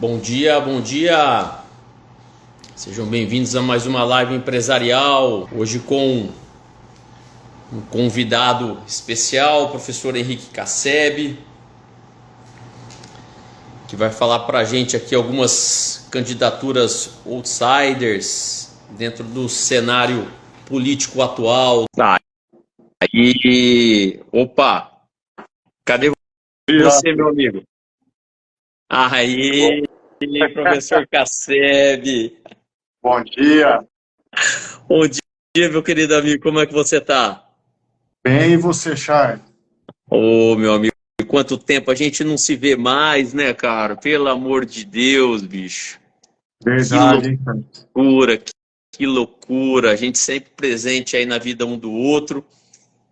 Bom dia, bom dia! Sejam bem-vindos a mais uma live empresarial. Hoje com um convidado especial, o professor Henrique Casseb, que vai falar para a gente aqui algumas candidaturas outsiders dentro do cenário político atual. Opa! Cadê você, meu amigo? Aí, professor Casseb! Bom dia. Bom dia, meu querido amigo, como é que você tá? Bem, e você, Charles? Ô, meu amigo, quanto tempo a gente não se vê mais, né, cara? Pelo amor de Deus, bicho. Que Verdade, hein, Charles? loucura, que loucura. A gente sempre presente aí na vida um do outro,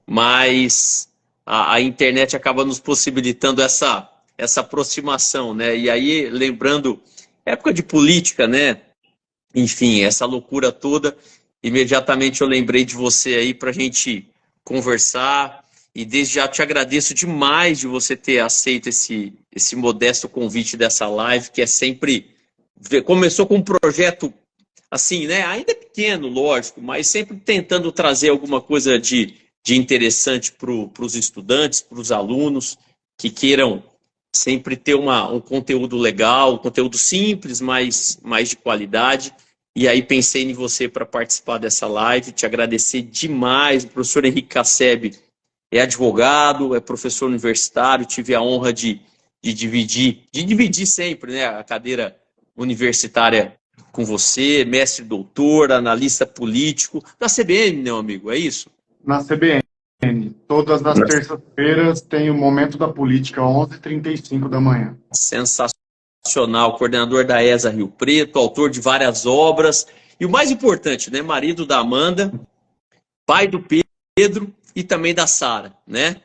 mas a internet acaba nos possibilitando essa aproximação, né? E aí, lembrando, época de política, né? Enfim, essa loucura toda, imediatamente eu lembrei de você aí para a gente conversar e desde já te agradeço demais de você ter aceito esse modesto convite dessa live, que é sempre... Começou com um projeto assim, né? Ainda pequeno, lógico, mas sempre tentando trazer alguma coisa de interessante para os estudantes, para os alunos que queiram sempre ter um conteúdo legal, um conteúdo simples, mas mais de qualidade. E aí pensei em você para participar dessa live, te agradecer demais. O professor Henrique Casseb é advogado, é professor universitário, tive a honra de dividir sempre, né, a cadeira universitária com você, mestre doutor, analista político, da CBN, meu amigo, é isso? Na CBN, todas as terças-feiras tem o Momento da Política, 11h35 da manhã. Sensacional, coordenador da ESA Rio Preto, autor de várias obras, e o mais importante, né, marido da Amanda, pai do Pedro e também da Sara, né?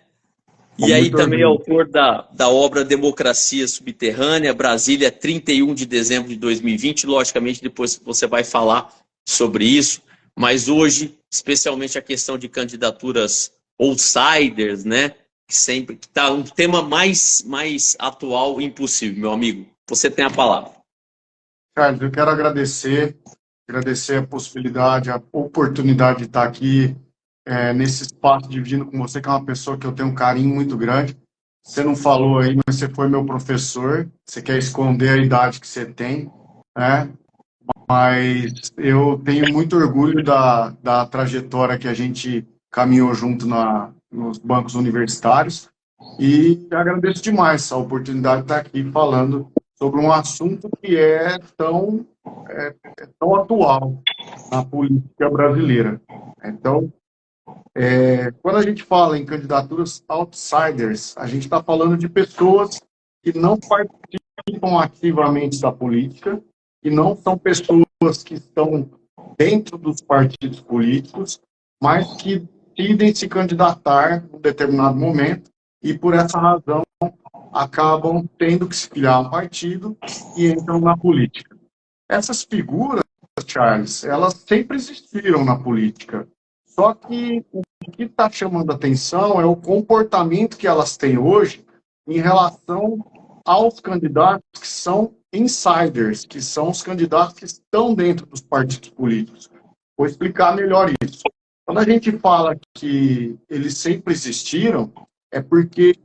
E aí também é autor da obra Democracia Subterrânea, Brasília, 31 de dezembro de 2020. Logicamente, depois você vai falar sobre isso. Mas hoje, especialmente a questão de candidaturas outsiders, né? Que sempre está um tema mais atual e impossível, meu amigo. Você tem a palavra. Charles, eu quero agradecer a possibilidade, a oportunidade de estar aqui nesse espaço dividindo com você, que é uma pessoa que eu tenho um carinho muito grande. Você não falou aí, mas você foi meu professor. Você quer esconder a idade que você tem, né? Mas eu tenho muito orgulho da trajetória que a gente caminhou junto nos bancos universitários e agradeço demais a oportunidade de estar aqui falando sobre um assunto que é tão atual na política brasileira. Então, quando a gente fala em candidaturas outsiders, a gente está falando de pessoas que não participam ativamente da política, que não são pessoas que estão dentro dos partidos políticos, mas que decidem se candidatar em um determinado momento e, por essa razão, acabam tendo que se filiar a um partido e entram na política. Essas figuras, Charles, elas sempre existiram na política. Só que o que está chamando a atenção é o comportamento que elas têm hoje em relação aos candidatos que são insiders, que são os candidatos que estão dentro dos partidos políticos. Vou explicar melhor isso. Quando a gente fala que eles sempre existiram, é porque,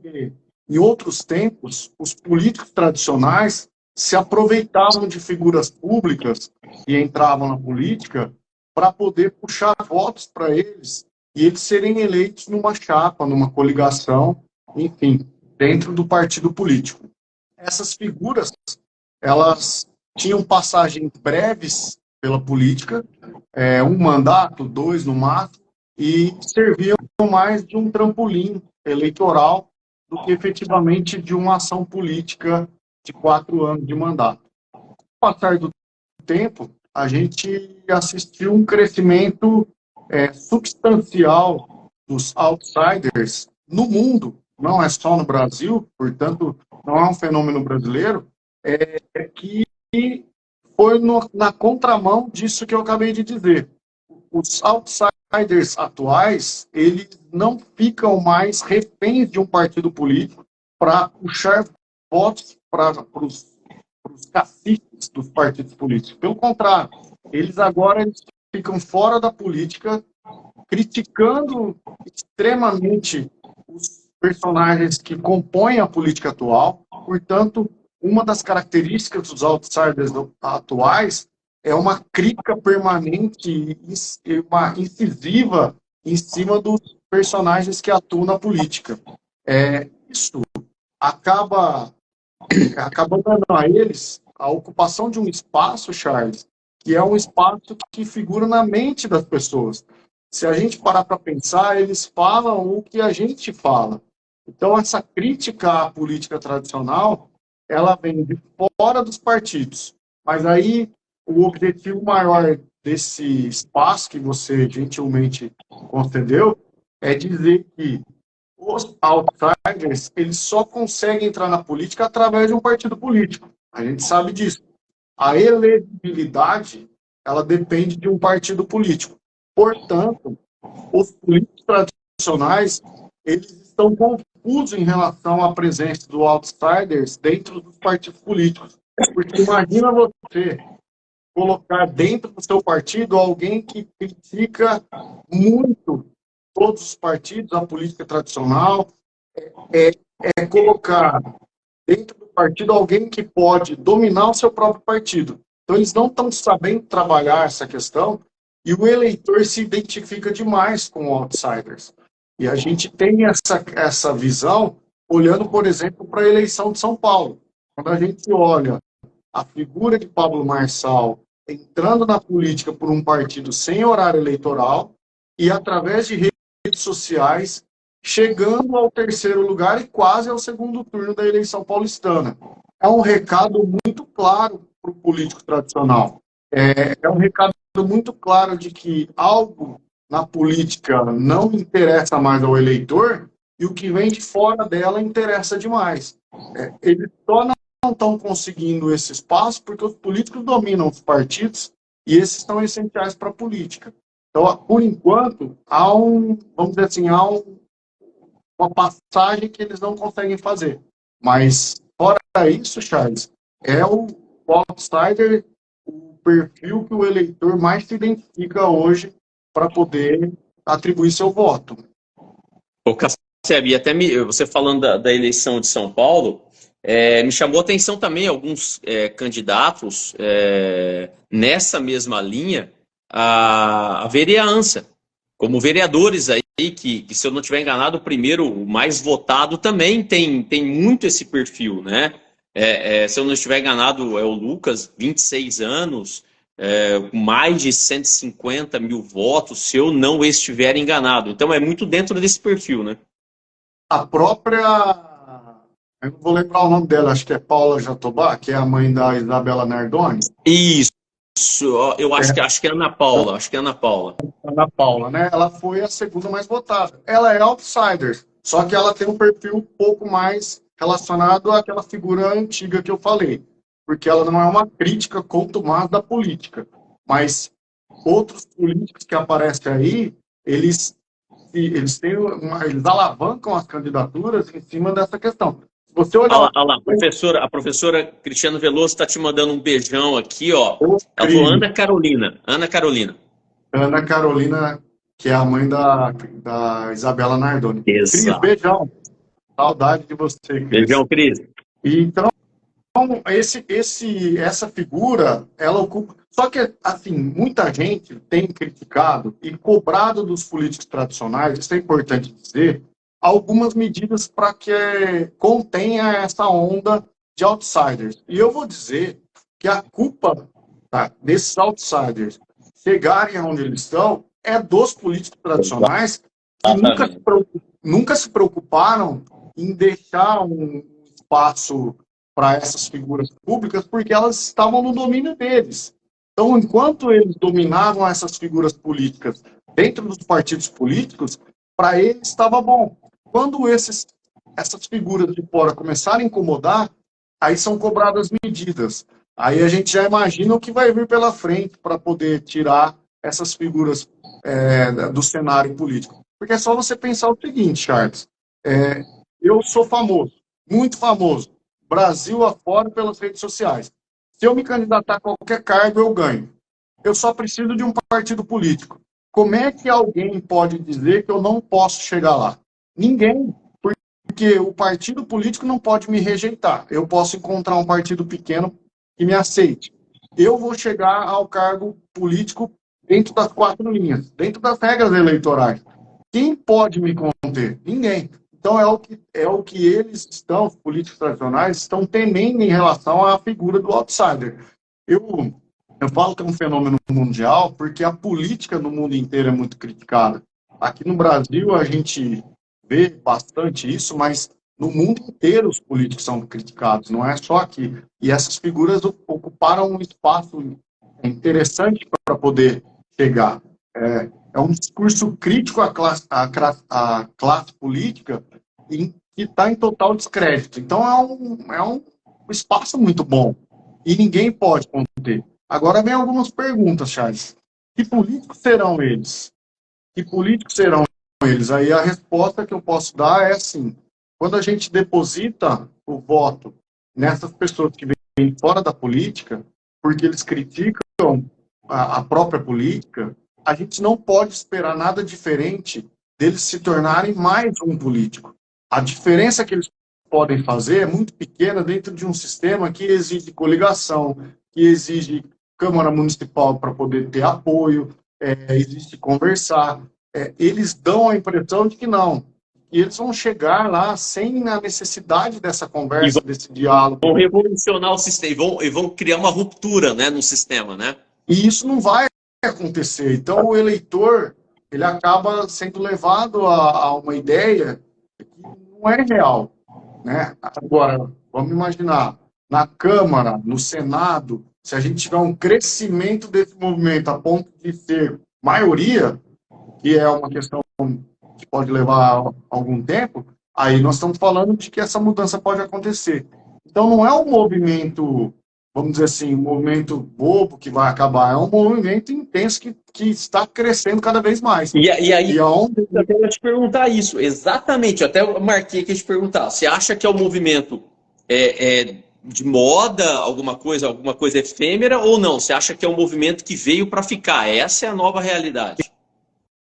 em outros tempos, os políticos tradicionais se aproveitavam de figuras públicas e entravam na política para poder puxar votos para eles e eles serem eleitos numa chapa, numa coligação, enfim, dentro do partido político. Essas figuras, elas tinham passagens breves pela política, um mandato, dois no máximo, e serviam mais de um trampolim eleitoral do que efetivamente de uma ação política de 4 anos de mandato. Com o passar do tempo, a gente assistiu um crescimento substancial dos outsiders no mundo, não é só no Brasil, portanto, não é um fenômeno brasileiro, que foi na contramão disso que eu acabei de dizer. Os outsiders atuais, eles não ficam mais reféns de um partido político para puxar votos para os os caciques dos partidos políticos. Pelo contrário, eles ficam fora da política, criticando extremamente os personagens que compõem a política atual. Portanto, uma das características dos outsiders atuais é uma crítica permanente e uma incisiva em cima dos personagens que atuam na política. Isso acaba dando a eles a ocupação de um espaço, Charles, que é um espaço que figura na mente das pessoas. Se a gente parar para pensar, eles falam o que a gente fala. Então, essa crítica à política tradicional, ela vem de fora dos partidos. Mas aí, o objetivo maior desse espaço que você gentilmente concedeu é dizer que os outsiders, eles só conseguem entrar na política através de um partido político. A gente sabe disso. A elegibilidade, ela depende de um partido político. Portanto, os políticos tradicionais, eles estão confusos em relação à presença dos outsiders dentro dos partidos políticos. Porque imagina você colocar dentro do seu partido alguém que critica muito todos os partidos, a política tradicional, colocar dentro do partido alguém que pode dominar o seu próprio partido. Então, eles não estão sabendo trabalhar essa questão e o eleitor se identifica demais com outsiders. E a gente tem essa visão olhando, por exemplo, para a eleição de São Paulo. Quando a gente olha a figura de Pablo Marçal entrando na política por um partido sem horário eleitoral e através de redes sociais, chegando ao terceiro lugar e quase ao segundo turno da eleição paulistana. É um recado muito claro para o político tradicional. É um recado muito claro de que algo na política não interessa mais ao eleitor e o que vem de fora dela interessa demais. Eles só não estão conseguindo esse espaço porque os políticos dominam os partidos e esses são essenciais para a política. Então, por enquanto, vamos dizer assim, uma passagem que eles não conseguem fazer. Mas, fora isso, Charles, é o outsider, o perfil que o eleitor mais se identifica hoje para poder atribuir seu voto. Ô, Casseb, até você falando da eleição de São Paulo, me chamou a atenção também alguns candidatos nessa mesma linha a vereança, como vereadores aí, que se eu não estiver enganado, o primeiro, o mais votado, também tem muito esse perfil, né? Se eu não estiver enganado, é o Lucas, 26 anos, com mais de 150 mil votos, se eu não estiver enganado. Então é muito dentro desse perfil, né? A própria... Eu não vou lembrar o nome dela, acho que é Paula Jatobá, que é a mãe da Isabela Nardoni. Isso, eu acho que é Ana Paula, Ana Paula, né? Ela foi a segunda mais votada. Ela é outsider, só que ela tem um perfil um pouco mais relacionado àquela figura antiga que eu falei, porque ela não é uma crítica contumaz da política, mas outros políticos que aparecem aí, eles alavancam as candidaturas em cima dessa questão. Você olhar... Olha lá, a professora Cristiano Veloso está te mandando um beijão aqui, ó. Ela falou Ana Carolina. Ana Carolina, que é a mãe da Isabela Nardoni. Exato. Cris, beijão. Saudade de você, Cris. Beijão, Cris. Então, essa figura, ela ocupa... Só que, assim, muita gente tem criticado e cobrado dos políticos tradicionais, isso é importante dizer, algumas medidas para que contenha essa onda de outsiders. E eu vou dizer que a culpa desses outsiders chegarem aonde eles estão é dos políticos tradicionais que nunca se preocuparam em deixar um espaço para essas figuras públicas porque elas estavam no domínio deles. Então, enquanto eles dominavam essas figuras políticas dentro dos partidos políticos, para eles estava bom. Quando essas figuras de fora começarem a incomodar, aí são cobradas medidas. Aí a gente já imagina o que vai vir pela frente para poder tirar essas figuras do cenário político. Porque é só você pensar o seguinte, Charles. Eu sou famoso, muito famoso, Brasil afora pelas redes sociais. Se eu me candidatar a qualquer cargo, eu ganho. Eu só preciso de um partido político. Como é que alguém pode dizer que eu não posso chegar lá? Ninguém, porque o partido político não pode me rejeitar. Eu posso encontrar um partido pequeno que me aceite. Eu vou chegar ao cargo político dentro das 4 linhas, dentro das regras eleitorais. Quem pode me conter? Ninguém. Então é o que eles estão, os políticos tradicionais, estão temendo em relação à figura do outsider. Eu, eu falo que é um fenômeno mundial porque a política no mundo inteiro é muito criticada. Aqui no Brasil a gente vê bastante isso, mas no mundo inteiro os políticos são criticados, não é só aqui. E essas figuras ocuparam um espaço interessante para poder chegar. É um discurso crítico à classe política que está em total descrédito. Então é um espaço muito bom e ninguém pode conter. Agora vem algumas perguntas, Charles. Que políticos serão eles? Que políticos serão eles? Aí a resposta que eu posso dar é assim: quando a gente deposita o voto nessas pessoas que vêm fora da política, porque eles criticam a própria política, a gente não pode esperar nada diferente deles se tornarem mais um político. A diferença que eles podem fazer é muito pequena dentro de um sistema que exige coligação, que exige Câmara Municipal para poder ter apoio, existe conversar. Eles dão a impressão de que não. E eles vão chegar lá sem a necessidade dessa conversa, desse diálogo. Vão revolucionar o sistema e vão criar uma ruptura, né, no sistema, né? E isso não vai acontecer. Então, o eleitor, ele acaba sendo levado a uma ideia que não é real, né? Agora, vamos imaginar, na Câmara, no Senado, se a gente tiver um crescimento desse movimento a ponto de ser maioria, que é uma questão que pode levar algum tempo, aí nós estamos falando de que essa mudança pode acontecer. Então, não é um movimento, vamos dizer assim, um movimento bobo que vai acabar, é um movimento intenso que está crescendo cada vez mais. E aí, eu quero te perguntar isso, exatamente, eu até marquei que te perguntar, você acha que é um movimento de moda, alguma coisa efêmera, ou não? Você acha que é um movimento que veio para ficar? Essa é a nova realidade.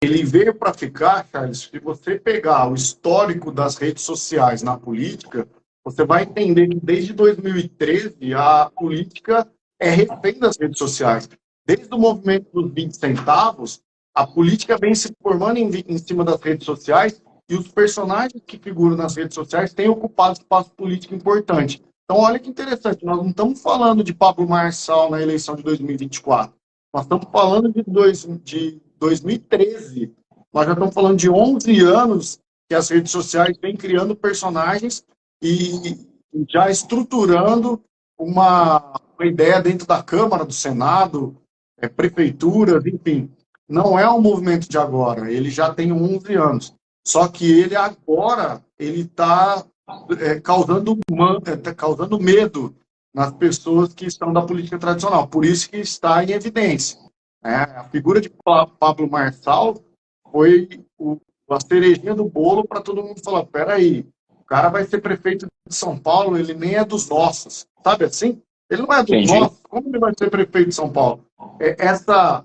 Ele veio para ficar, Charles. Se você pegar o histórico das redes sociais na política, você vai entender que desde 2013 a política é refém das redes sociais. Desde o movimento dos 20 centavos, a política vem se formando em cima das redes sociais e os personagens que figuram nas redes sociais têm ocupado espaço político importante. Então, olha que interessante, nós não estamos falando de Pablo Marçal na eleição de 2024. Nós estamos falando de 2013. Nós já estamos falando de 11 anos que as redes sociais vêm criando personagens e já estruturando uma ideia dentro da Câmara, do Senado, prefeituras, enfim. Não é um movimento de agora, ele já tem 11 anos. Só que ele agora está causando medo nas pessoas que estão da política tradicional. Por isso que está em evidência. A figura de Pablo Marçal foi a cerejinha do bolo para todo mundo falar, peraí, o cara vai ser prefeito de São Paulo, ele nem é dos nossos. Sabe assim? Ele não é dos nossos, como ele vai ser prefeito de São Paulo? Essa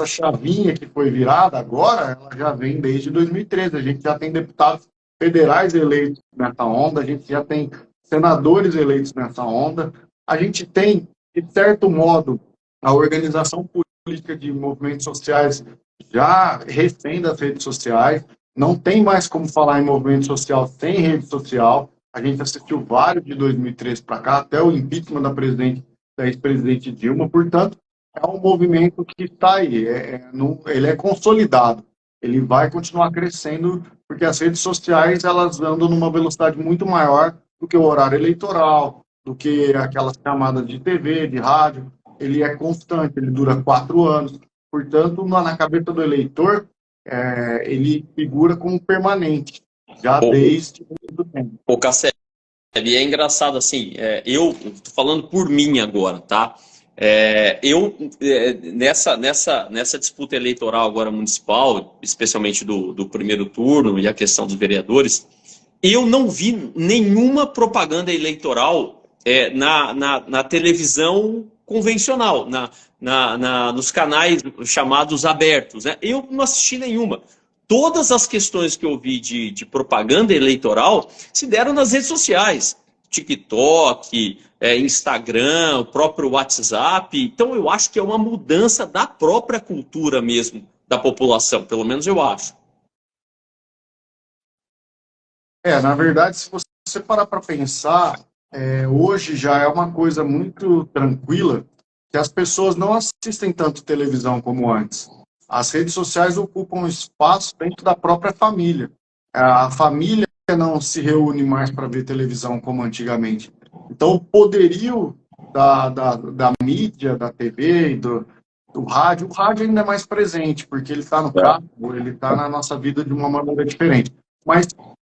chavinha que foi virada agora, ela já vem desde 2013. A gente já tem deputados federais eleitos nessa onda, a gente já tem senadores eleitos nessa onda, a gente tem, de certo modo, a organização política de movimentos sociais já refém das redes sociais, não tem mais como falar em movimento social sem rede social. A gente assistiu vários de 2013 para cá, até o impeachment da ex-presidente Dilma. Portanto, é um movimento que está aí, ele é consolidado, ele vai continuar crescendo, porque as redes sociais elas andam numa velocidade muito maior do que o horário eleitoral, do que aquelas chamadas de TV, de rádio. Ele é constante, ele dura 4 anos. Portanto, na cabeça do eleitor, ele figura como permanente, já desde muito tempo. Ô, Cassé, e é engraçado assim, eu estou falando por mim agora, tá? Nessa disputa eleitoral agora municipal, especialmente do primeiro turno e a questão dos vereadores, eu não vi nenhuma propaganda eleitoral na televisão convencional, nos canais chamados abertos, né? Eu não assisti nenhuma. Todas as questões que eu vi de propaganda eleitoral se deram nas redes sociais. TikTok, Instagram, o próprio WhatsApp. Então eu acho que é uma mudança da própria cultura mesmo da população, pelo menos eu acho. Na verdade, se você parar para pensar, hoje já é uma coisa muito tranquila que as pessoas não assistem tanto televisão como antes. As redes sociais ocupam espaço dentro da própria família. A família não se reúne mais para ver televisão como antigamente. Então, o poderio da mídia, da TV e do rádio, o rádio ainda é mais presente, porque ele está no carro, ele está na nossa vida de uma maneira diferente. Mas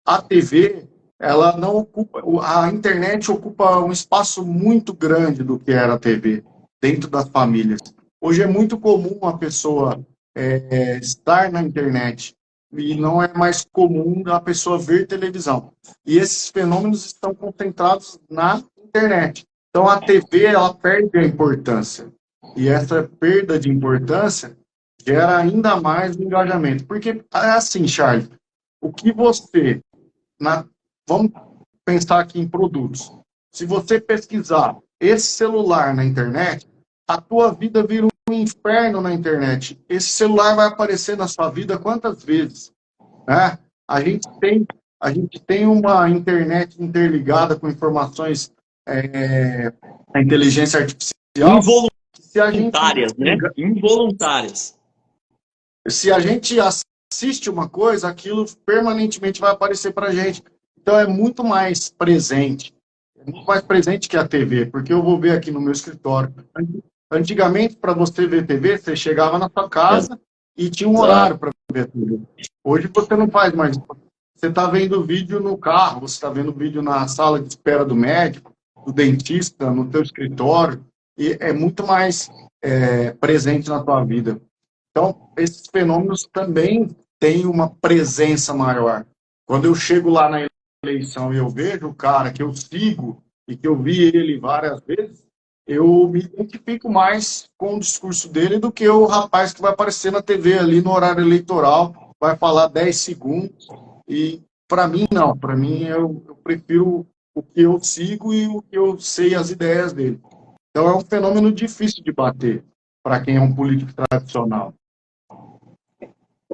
a TV, ela não ocupa, a internet ocupa um espaço muito grande do que era a TV, dentro das famílias. Hoje é muito comum a pessoa estar na internet, e não é mais comum a pessoa ver televisão. E esses fenômenos estão concentrados na internet. Então a TV, ela perde a importância. E essa perda de importância gera ainda mais engajamento. Porque é assim, Charles, o que você... vamos pensar aqui em produtos. Se você pesquisar esse celular na internet, a tua vida vira um inferno na internet. Esse celular vai aparecer na sua vida quantas vezes? Né? A gente tem uma internet interligada com informações da inteligência artificial. Involuntárias, né? Involuntárias. Se a gente assiste uma coisa, aquilo permanentemente vai aparecer para a gente. Então é muito mais presente. É muito mais presente que a TV, porque eu vou ver aqui no meu escritório. Antigamente, para você ver TV, você chegava na sua casa e tinha um horário para ver TV. Hoje você não faz mais. Você está vendo vídeo no carro, você está vendo vídeo na sala de espera do médico, do dentista, no teu escritório, e é muito mais presente na tua vida. Então, esses fenômenos também têm uma presença maior. Quando eu chego lá na eleição e eu vejo o cara que eu sigo e que eu vi ele várias vezes, eu me identifico mais com o discurso dele do que o rapaz que vai aparecer na TV ali no horário eleitoral, vai falar 10 segundos. E para mim, não. Para mim, eu prefiro o que eu sigo e o que eu sei as ideias dele. Então, é um fenômeno difícil de bater para quem é um político tradicional.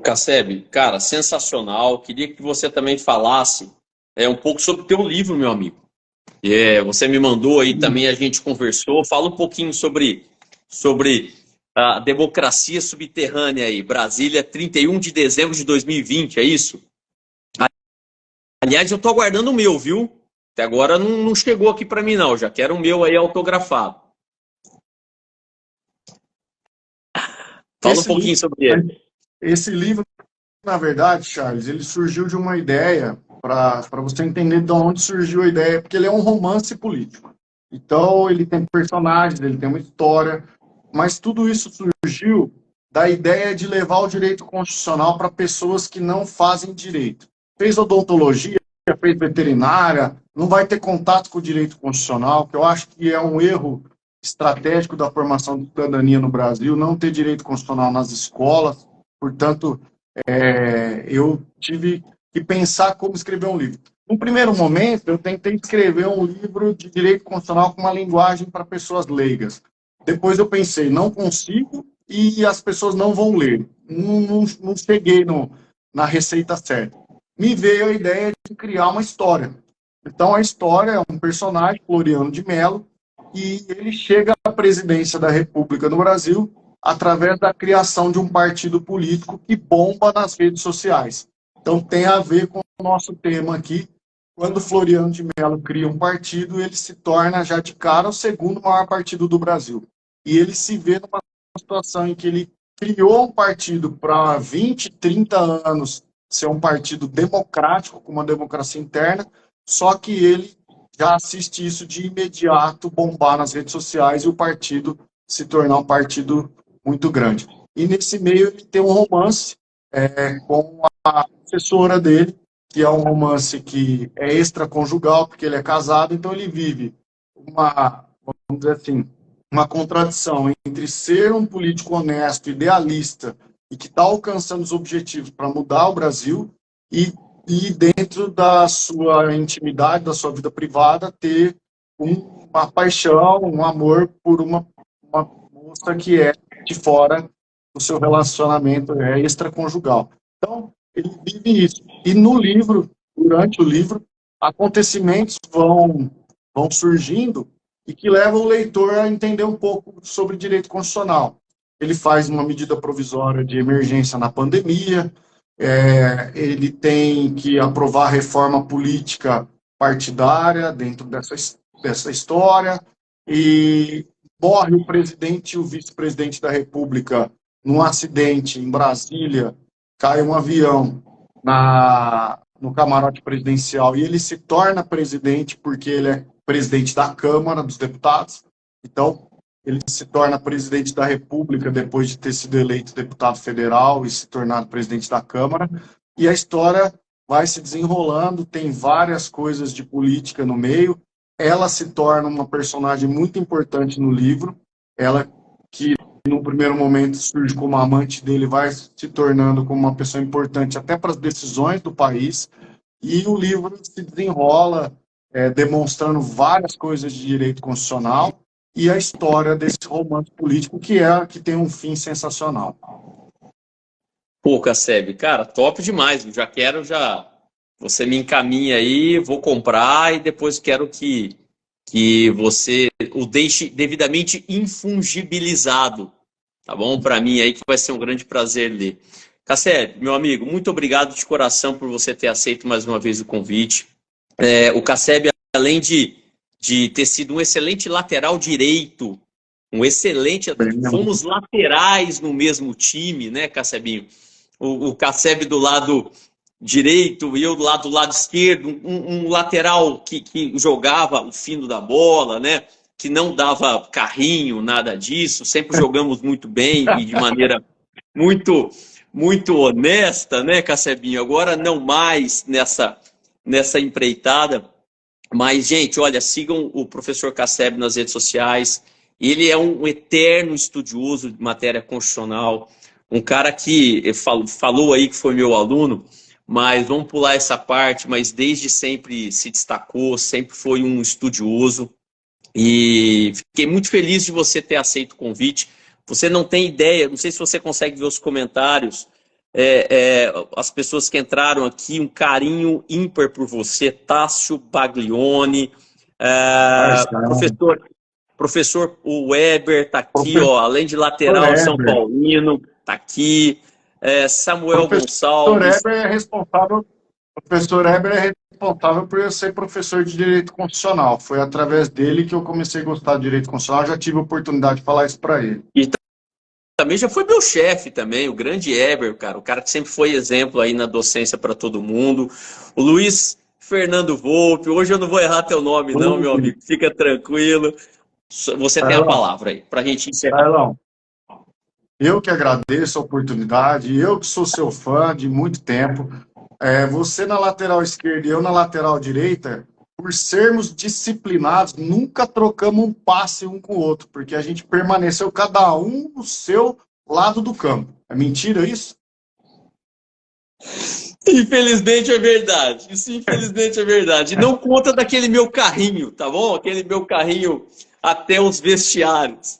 Casseb, cara, sensacional. Queria que você também falasse um pouco sobre o teu livro, meu amigo. Você me mandou aí também, a gente conversou. Fala um pouquinho sobre a democracia subterrânea aí. Brasília, 31 de dezembro de 2020, é isso? Aliás, eu tô aguardando o meu, viu? Até agora não chegou aqui para mim, não. Já quero o meu aí autografado. Fala um pouquinho sobre ele. Esse livro, na verdade, Charles, ele surgiu de uma ideia, para você entender de onde surgiu a ideia, porque ele é um romance político. Então, ele tem personagens, ele tem uma história, mas tudo isso surgiu da ideia de levar o direito constitucional para pessoas que não fazem direito. Fez odontologia, fez veterinária, não vai ter contato com o direito constitucional, que eu acho que é um erro estratégico da formação de cidadania no Brasil, não ter direito constitucional nas escolas. Portanto, eu tive que pensar como escrever um livro. No primeiro momento, eu tentei escrever um livro de direito constitucional com uma linguagem para pessoas leigas. Depois eu pensei, não consigo e as pessoas não vão ler. Não cheguei na receita certa. Me veio a ideia de criar uma história. Então, a história é um personagem, Floriano de Mello, e ele chega à presidência da República no Brasil através da criação de um partido político que bomba nas redes sociais. Então, tem a ver com o nosso tema aqui. Quando Floriano de Mello cria um partido, ele se torna, já de cara, o segundo maior partido do Brasil. E ele se vê numa situação em que ele criou um partido para 20, 30 anos ser um partido democrático, com uma democracia interna, só que ele já assiste isso de imediato bombar nas redes sociais e o partido se tornar um partido muito grande. E nesse meio ele tem um romance com a assessora dele, que é um romance que é extraconjugal, porque ele é casado, então ele vive vamos dizer assim, uma contradição entre ser um político honesto, idealista, e que está alcançando os objetivos para mudar o Brasil, e dentro da sua intimidade, da sua vida privada, ter uma paixão, um amor por uma moça que é de fora do seu relacionamento extraconjugal. Então, ele vive isso. E no livro, durante o livro, acontecimentos vão surgindo e que levam o leitor a entender um pouco sobre direito constitucional. Ele faz uma medida provisória de emergência na pandemia, ele tem que aprovar a reforma política partidária dentro dessa história, e morre o presidente e o vice-presidente da República num acidente em Brasília, cai um avião no camarote presidencial e ele se torna presidente porque ele é presidente da Câmara dos Deputados. Então, ele se torna presidente da República depois de ter sido eleito deputado federal e se tornado presidente da Câmara. E a história vai se desenrolando, tem várias coisas de política no meio. Ela se torna uma personagem muito importante no livro. Ela, que no primeiro momento surge como amante dele, vai se tornando como uma pessoa importante até para as decisões do país. E o livro se desenrola demonstrando várias coisas de direito constitucional e a história desse romance político que tem um fim sensacional. Pô, Casseb, cara, top demais. Eu você me encaminha aí, vou comprar e depois quero que você o deixe devidamente infungibilizado, tá bom? Para mim aí que vai ser um grande prazer ler. Casseb, meu amigo, muito obrigado de coração por você ter aceito mais uma vez o convite. O Casseb, além de ter sido um excelente lateral direito, fomos laterais no mesmo time, né, Cassebinho? O Casseb do lado direito e eu do lado esquerdo, um lateral que jogava o fino da bola, né? Que não dava carrinho, nada disso, sempre jogamos muito bem e de maneira muito, muito honesta, né, Cassebinho? Agora não mais nessa empreitada. Mas, gente, olha, sigam o professor Casseb nas redes sociais. Ele é um eterno estudioso de matéria constitucional, um cara que falou aí que foi meu aluno, mas vamos pular essa parte, mas desde sempre se destacou, sempre foi um estudioso. E fiquei muito feliz de você ter aceito o convite. Você não tem ideia, não sei se você consegue ver os comentários, as pessoas que entraram aqui, um carinho ímpar por você, Tássio Baglione, professor Weber está aqui, ó, além de lateral São Paulino, está aqui, Samuel Gonçalves. O professor Weber é responsável por eu ser professor de Direito Constitucional. Foi através dele que eu comecei a gostar de Direito Constitucional, já tive a oportunidade de falar isso para ele. E também já foi meu chefe também, o grande Weber, cara, o cara que sempre foi exemplo aí na docência para todo mundo. O Luiz Fernando Volpe, hoje eu não vou errar teu nome não, meu amigo, fica tranquilo. Você tem a palavra aí, para a gente encerrar. Eu que agradeço a oportunidade, eu que sou seu fã de muito tempo. Você na lateral esquerda e eu na lateral direita, por sermos disciplinados, nunca trocamos um passe um com o outro, porque a gente permaneceu cada um no seu lado do campo. É mentira isso? Infelizmente é verdade. Isso infelizmente é verdade. E não conta daquele meu carrinho, tá bom? Aquele meu carrinho até os vestiários.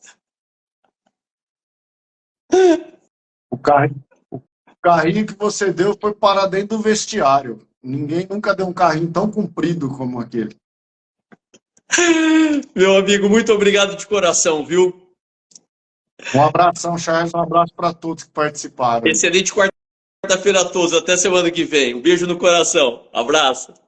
O carrinho que você deu foi parar dentro do vestiário. Ninguém nunca deu um carrinho tão comprido como aquele. Meu amigo, muito obrigado de coração, viu? Um abração, Charles. Um abraço para todos que participaram. Excelente quarta-feira a todos. Até semana que vem. Um beijo no coração. Abraço.